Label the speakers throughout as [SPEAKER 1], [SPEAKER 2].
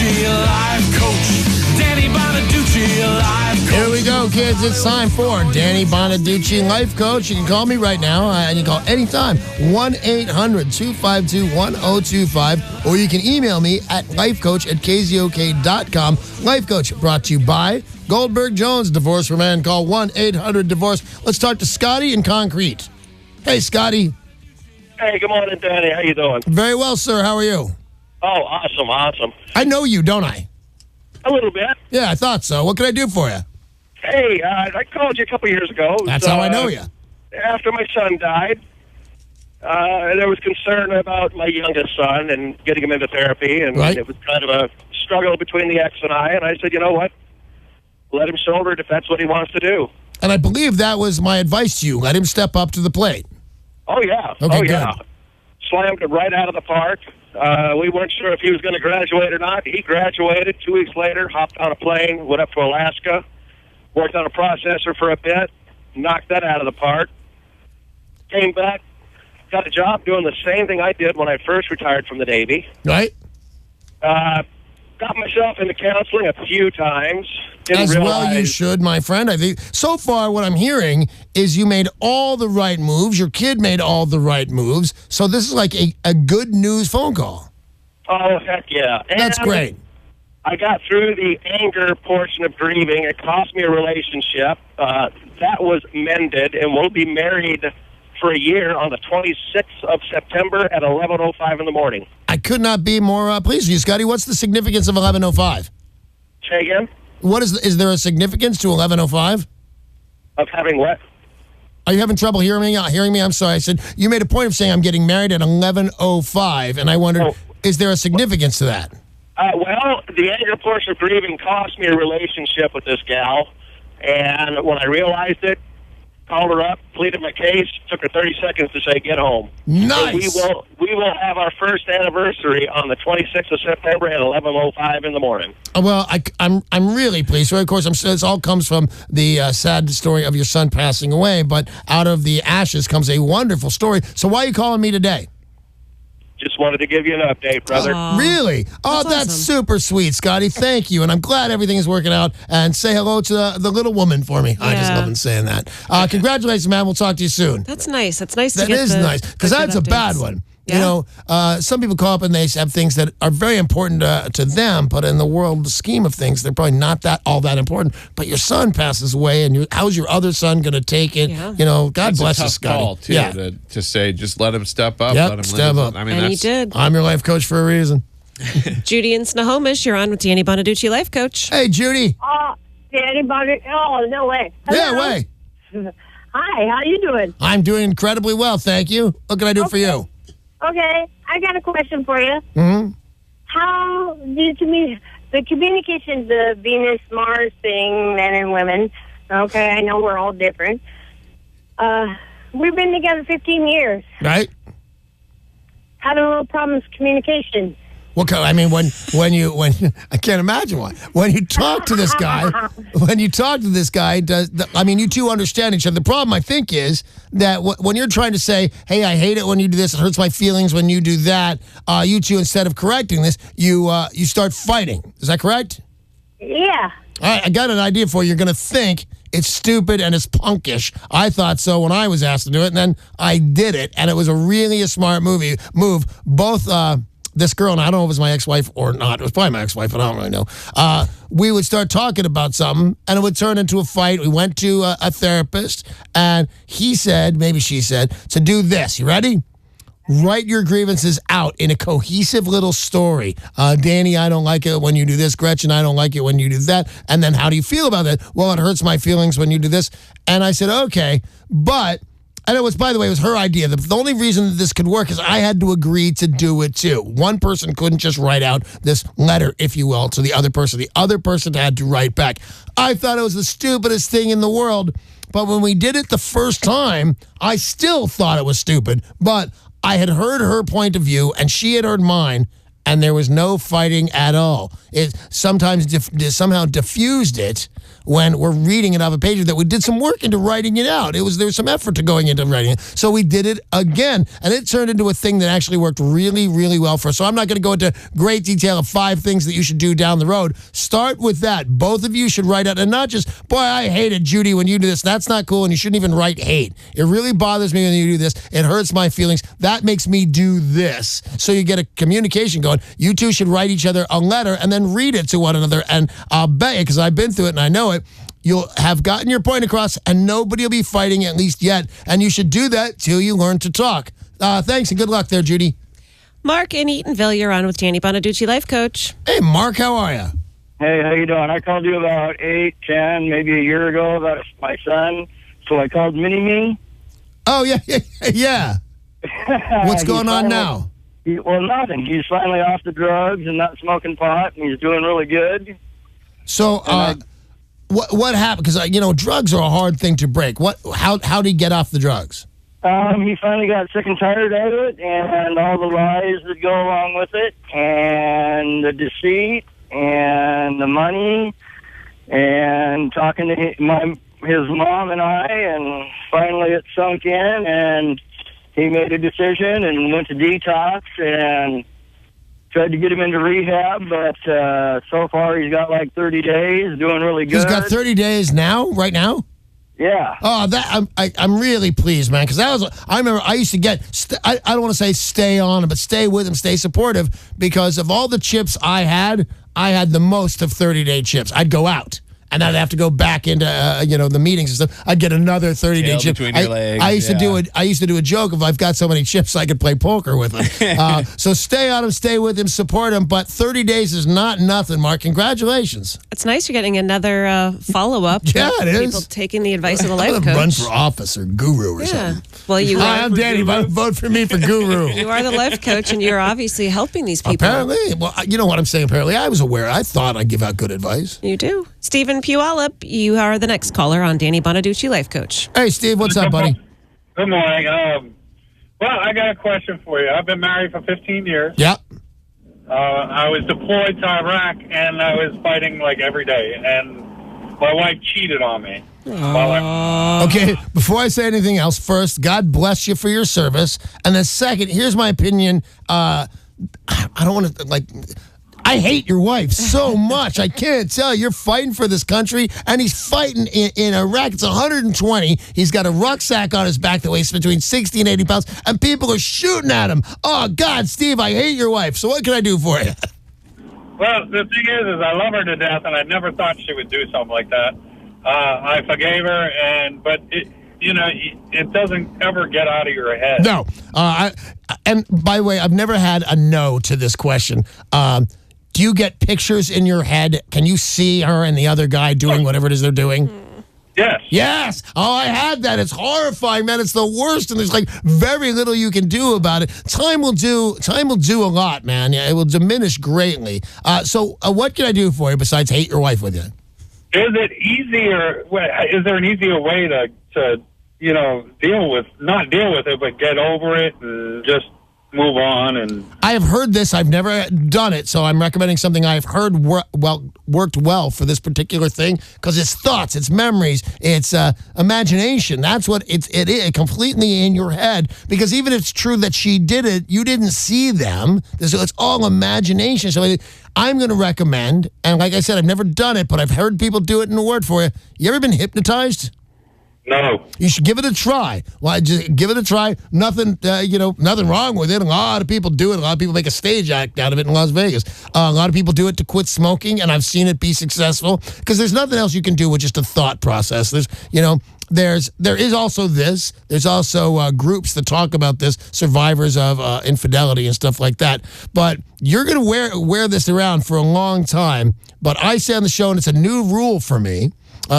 [SPEAKER 1] Bonaduce, life coach. Danny Bonaduce, life coach.
[SPEAKER 2] Here we go, kids. It's time for Danny Bonaduce, life coach. You can call me right now, and you can call anytime. 1-800-252-1025. Or you can email me at lifecoach@KZOK.com. Life Coach brought to you by Goldberg Jones, Divorce for Men. Call 1-800-DIVORCE. Let's talk to Scotty in Concrete. Hey, Scotty.
[SPEAKER 3] Hey, good morning, Danny. How you doing?
[SPEAKER 2] Very well, sir. How are you?
[SPEAKER 3] Oh, awesome.
[SPEAKER 2] I know you, don't I?
[SPEAKER 3] A little bit.
[SPEAKER 2] Yeah, I thought so. What can I do for you?
[SPEAKER 3] Hey, I called you a couple years ago.
[SPEAKER 2] That's how I know you.
[SPEAKER 3] After my son died, there was concern about my youngest son and getting him into therapy, and
[SPEAKER 2] Right.
[SPEAKER 3] it was kind of a struggle between the ex and I said, you know what? Let him shoulder it if that's what he wants to do.
[SPEAKER 2] And I believe that was my advice to you. Let him step up to the plate.
[SPEAKER 3] Oh, yeah.
[SPEAKER 2] Okay,
[SPEAKER 3] yeah.
[SPEAKER 2] good.
[SPEAKER 3] Slammed it right out of the park. We weren't sure if he was going to graduate or not. He graduated. 2 weeks later, hopped on a plane, went up to Alaska, worked on a processor for a bit, knocked that out of the park, came back, got a job doing the same thing I did when I first retired from the Navy.
[SPEAKER 2] Right?
[SPEAKER 3] Got myself into counseling a few times.
[SPEAKER 2] As well you should, my friend. I think so far what I'm hearing is you made all the right moves. Your kid made all the right moves. So this is like a good news phone call.
[SPEAKER 3] Oh, heck yeah.
[SPEAKER 2] That's
[SPEAKER 3] And
[SPEAKER 2] great.
[SPEAKER 3] I got through the anger portion of grieving. It cost me a relationship. That was mended, and we'll be married for a year on the 26th of September at 11:05 in the morning.
[SPEAKER 2] I could not be more pleased with you, Scotty. What's the significance of 11:05?
[SPEAKER 3] Say again?
[SPEAKER 2] What is there a significance to 11:05?
[SPEAKER 3] Of having what?
[SPEAKER 2] Are you having trouble hearing me? I'm sorry. I said you made a point of saying I'm getting married at 11:05, and I wondered, is there a significance to that?
[SPEAKER 3] Well, the anger portion of grieving cost me a relationship with this gal, and when I realized it, called her up, pleaded my case, took her 30 seconds to say, get home.
[SPEAKER 2] Nice.
[SPEAKER 3] So we will have our first anniversary on the 26th of September at 11:05 in the morning.
[SPEAKER 2] Well, I'm really pleased. So, of course, this all comes from the sad story of your son passing away, but out of the ashes comes a wonderful story. So why are you calling me today?
[SPEAKER 3] Just wanted to give you an update, brother.
[SPEAKER 2] Really? Oh, that's super sweet, Scotty. Thank you. And I'm glad everything is working out. And say hello to the little woman for me. I just love him saying that. Congratulations, man. We'll talk to you soon.
[SPEAKER 4] That's nice. That's nice to
[SPEAKER 2] That
[SPEAKER 4] get
[SPEAKER 2] is nice, because that's a bad one.
[SPEAKER 4] Yeah.
[SPEAKER 2] You know, some people call up and they have things that are very important to them, but in the world scheme of things, they're probably not all that important. But your son passes away, and how's your other son going to take it?
[SPEAKER 4] Yeah.
[SPEAKER 2] You know, God bless you,
[SPEAKER 5] tough
[SPEAKER 2] Scotty.
[SPEAKER 5] call, too, to say, just let him step up.
[SPEAKER 2] Yep,
[SPEAKER 5] let him
[SPEAKER 2] step up.
[SPEAKER 5] I mean,
[SPEAKER 4] And he did.
[SPEAKER 2] I'm your life coach for a reason.
[SPEAKER 4] Judy in Snohomish, you're on with Danny Bonaduce, life coach.
[SPEAKER 2] Hey, Judy.
[SPEAKER 6] Danny Bonaduce. Oh, no way.
[SPEAKER 2] Yeah,
[SPEAKER 6] Hello?
[SPEAKER 2] way.
[SPEAKER 6] Hi, how you doing?
[SPEAKER 2] I'm doing incredibly well, thank you. What can I do for you?
[SPEAKER 6] Okay, I got a question for you.
[SPEAKER 2] Mm-hmm.
[SPEAKER 6] How do you the communication, the Venus Mars thing, men and women? Okay, I know we're all different. We've been together 15 years.
[SPEAKER 2] Right?
[SPEAKER 6] Having a little problems with communication.
[SPEAKER 2] Well, I mean, when I can't imagine why. When you talk to this guy, I mean, you two understand each other. The problem, I think, is that when you're trying to say, hey, I hate it when you do this, it hurts my feelings when you do that, you two, instead of correcting this, you start fighting. Is that correct?
[SPEAKER 6] Yeah.
[SPEAKER 2] All right, I got an idea for you. You're going to think it's stupid and it's punkish. I thought so when I was asked to do it, and then I did it, and it was a smart move. Both this girl, and I don't know if it was my ex-wife or not. It was probably my ex-wife, but I don't really know. We would start talking about something, and it would turn into a fight. We went to a therapist, and he said, maybe she said, to do this. You ready? Write your grievances out in a cohesive little story. Danny, I don't like it when you do this. Gretchen, I don't like it when you do that. And then how do you feel about it? Well, it hurts my feelings when you do this. And I said, okay, but... And it was, by the way, it was her idea. The only reason that this could work is I had to agree to do it too. One person couldn't just write out this letter, if you will, to the other person. The other person had to write back. I thought it was the stupidest thing in the world. But when we did it the first time, I still thought it was stupid. But I had heard her point of view, and she had heard mine. and there was no fighting at all. It sometimes somehow diffused it when we're reading it off a page that we did some work into writing it out. There was some effort to going into writing it. So we did it again, and it turned into a thing that actually worked really, really well for us. So I'm not going to go into great detail of 5 things that you should do down the road. Start with that. Both of you should write out, and not just, boy, I hated Judy when you do this. That's not cool, and you shouldn't even write hate. It really bothers me when you do this. It hurts my feelings. That makes me do this. So you get a communication going. You two should write each other a letter and then read it to one another, and I'll bet you, because I've been through it and I know it, you'll have gotten your point across, and nobody will be fighting, at least yet. And you should do that till you learn to talk. Thanks, and good luck there, Judy.
[SPEAKER 4] Mark in Eatonville, you're on with Danny Bonaduce, life coach.
[SPEAKER 2] Hey, Mark, how are you?
[SPEAKER 7] Hey, how you doing? I called you about 8, 10, maybe a year ago about my son, so I called Mini-Me.
[SPEAKER 2] Oh, yeah. What's going on now?
[SPEAKER 7] Well, nothing. He's finally off the drugs and not smoking pot, and he's doing really good.
[SPEAKER 2] So, what happened? Because, drugs are a hard thing to break. How did he get off the drugs?
[SPEAKER 7] He finally got sick and tired of it, and all the lies that go along with it, and the deceit, and the money, and talking to his mom and I, and finally it sunk in, and he made a decision and went to detox and tried to get him into rehab, but so far he's got like 30 days, doing really good.
[SPEAKER 2] He's got 30 days now, right now?
[SPEAKER 7] Yeah.
[SPEAKER 2] Oh, I'm really pleased, man, because I remember I used to get, I don't want to say stay on him, but stay with him, stay supportive, because of all the chips I had the most of 30-day chips. I'd go out, and I'd have to go back into the meetings and stuff. I'd get another 30-day chip.
[SPEAKER 5] Between your legs,
[SPEAKER 2] I used to do a joke of, I've got so many chips I could play poker with him. So stay on him, stay with him, support him. But 30 days is not nothing, Mark. Congratulations.
[SPEAKER 4] It's nice you're getting another follow-up.
[SPEAKER 2] Yeah, it is.
[SPEAKER 4] People taking the advice of the life coach.
[SPEAKER 2] Run for office or guru or something.
[SPEAKER 4] Well, you
[SPEAKER 2] Hi,
[SPEAKER 4] are.
[SPEAKER 2] I'm Danny. Vote for me for guru.
[SPEAKER 4] You are the life coach, and you're obviously helping these people.
[SPEAKER 2] Apparently. Well, you know what I'm saying, apparently. I was aware. I thought I'd give out good advice.
[SPEAKER 4] You do. Stephen Puyallup, you are the next caller on Danny Bonaduce, life coach.
[SPEAKER 2] Hey, Steve, what's up, buddy?
[SPEAKER 8] Good morning. Well, I got a question for you. I've been married for 15 years.
[SPEAKER 2] Yeah.
[SPEAKER 8] I was deployed to Iraq, and I was fighting like every day, and my wife cheated on me.
[SPEAKER 2] Okay, before I say anything else, first, God bless you for your service. And then second, here's my opinion. I don't want to, I hate your wife so much. I can't tell. You're fighting for this country, and he's fighting in Iraq. It's 120. He's got a rucksack on his back that weighs between 60 and 80 pounds, and people are shooting at him. Oh, God, Steve, I hate your wife. So what can I do for you?
[SPEAKER 8] Well, the thing is I love her to death, and I never thought she would do something like that. I forgave her, but it doesn't ever get out of your head.
[SPEAKER 2] No. And by the way, I've never had a no to this question. Do you get pictures in your head? Can you see her and the other guy doing whatever it is they're doing?
[SPEAKER 8] Yes.
[SPEAKER 2] Yes. Oh, I had that. It's horrifying, man. It's the worst, and there's very little you can do about it. Time will do a lot, man. Yeah, it will diminish greatly. So what can I do for you besides hate your wife with you?
[SPEAKER 8] Is it easier? Is there an easier way to not deal with it, but get over it and just move on? And
[SPEAKER 2] I have heard this. I've never done it, so I'm recommending something I've heard worked well for this particular thing, because it's thoughts, it's memories, it's imagination. That's what it is, completely in your head. Because even if it's true that she did it, you didn't see them. It's all imagination. So I'm going to recommend, and like I said, I've never done it, but I've heard people do it in a word for you. You ever been hypnotized?
[SPEAKER 8] No.
[SPEAKER 2] You should give it a try. Well, just give it a try. Nothing, nothing wrong with it. A lot of people do it. A lot of people make a stage act out of it in Las Vegas. A lot of people do it to quit smoking, and I've seen it be successful, because there's nothing else you can do with just a thought process. There is also this. There's also groups that talk about this, survivors of infidelity and stuff like that. But you're going to wear this around for a long time. But I say on the show, and it's a new rule for me,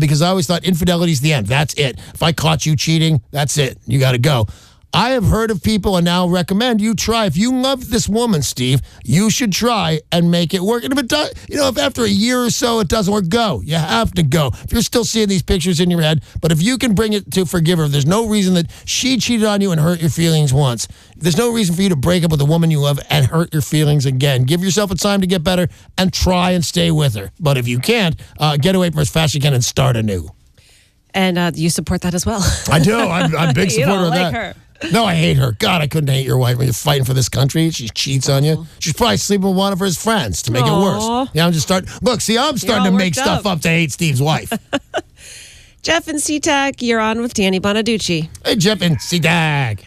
[SPEAKER 2] because I always thought infidelity's the end. That's it. If I caught you cheating, that's it. You got to go. I have heard of people and now recommend you try. If you love this woman, Steve, you should try and make it work. And if it does, if after a year or so it doesn't work, go. You have to go. If you're still seeing these pictures in your head, but if you can bring it to forgive her, there's no reason that she cheated on you and hurt your feelings once. There's no reason for you to break up with a woman you love and hurt your feelings again. Give yourself a time to get better and try and stay with her. But if you can't, get away from her as fast as you can and start anew.
[SPEAKER 4] And you support that as well.
[SPEAKER 2] I do. I'm a big supporter
[SPEAKER 4] You don't
[SPEAKER 2] of
[SPEAKER 4] like
[SPEAKER 2] that.
[SPEAKER 4] her.
[SPEAKER 2] No, I hate her. God, I couldn't hate your wife when you're fighting for this country. She cheats on you. She's probably sleeping with one of his friends to make it worse. Yeah, I'm starting to make stuff up to hate Steve's wife.
[SPEAKER 4] Jeff and SeaTac, you're on with Danny Bonaduce.
[SPEAKER 2] Hey, Jeff and SeaTac.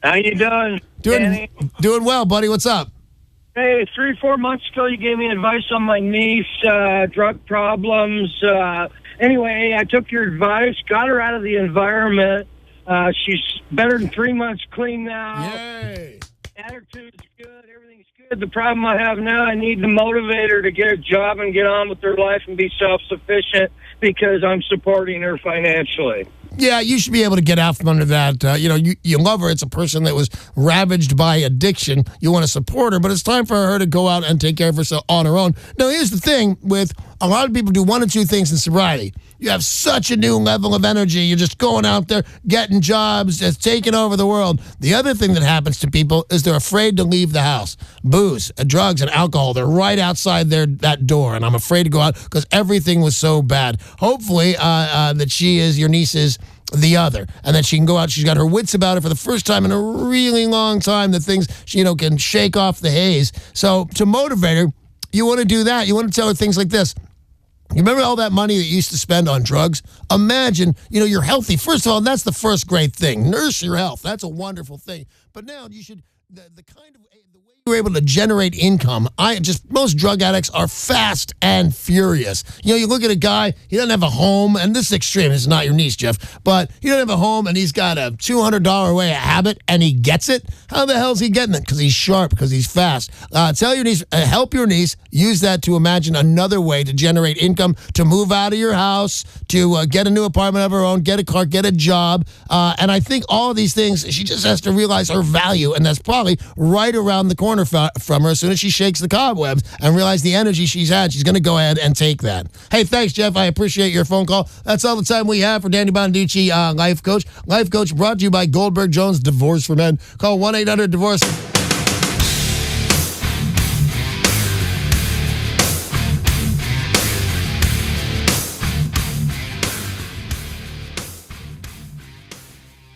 [SPEAKER 7] How you doing, Danny?
[SPEAKER 2] Doing well, buddy. What's up?
[SPEAKER 7] Hey, 3-4 months ago, you gave me advice on my niece, drug problems. Anyway, I took your advice, got her out of the environment. She's better than 3 months clean now.
[SPEAKER 2] Yay.
[SPEAKER 7] Attitude's good. Everything's good. The problem I have now, I need to motivate her to get a job and get on with her life and be self-sufficient because I'm supporting her financially.
[SPEAKER 2] Yeah, you should be able to get out from under that. You love her. It's a person that was ravaged by addiction. You want to support her, but it's time for her to go out and take care of herself on her own. Now, here's the thing with a lot of people do one or two things in sobriety. You have such a new level of energy. You're just going out there, getting jobs, just taking over the world. The other thing that happens to people is they're afraid to leave the house. Booze, drugs, and alcohol, they're right outside that door, and I'm afraid to go out because everything was so bad. Hopefully that your niece is the other, and that she can go out. She's got her wits about her for the first time in a really long time, that things she can shake off the haze. So to motivate her, you want to do that. You want to tell her things like this. You remember all that money that you used to spend on drugs? Imagine, you're healthy. First of all, that's the first great thing. Nurse your health. That's a wonderful thing. But now you should, the way you're able to generate income, most drug addicts are fast and furious. You look at a guy, he doesn't have a home, and this is extreme. It's not your niece, Jeff, but he doesn't have a home, and he's got a $200 way a habit, and he gets it. How the hell is he getting it? Because he's sharp, because he's fast. Tell your niece, help your niece, use that to imagine another way to generate income, to move out of your house, to get a new apartment of her own, get a car, get a job. And I think all of these things, she just has to realize her value, and that's probably right around the corner from her. As soon as she shakes the cobwebs and realize the energy she's had, she's going to go ahead and take that. Hey, thanks, Jeff. I appreciate your phone call. That's all the time we have for Danny Bonaduce, Life Coach. Life Coach brought to you by Goldberg Jones Divorce for Men. Call 1-800-DIVORCE.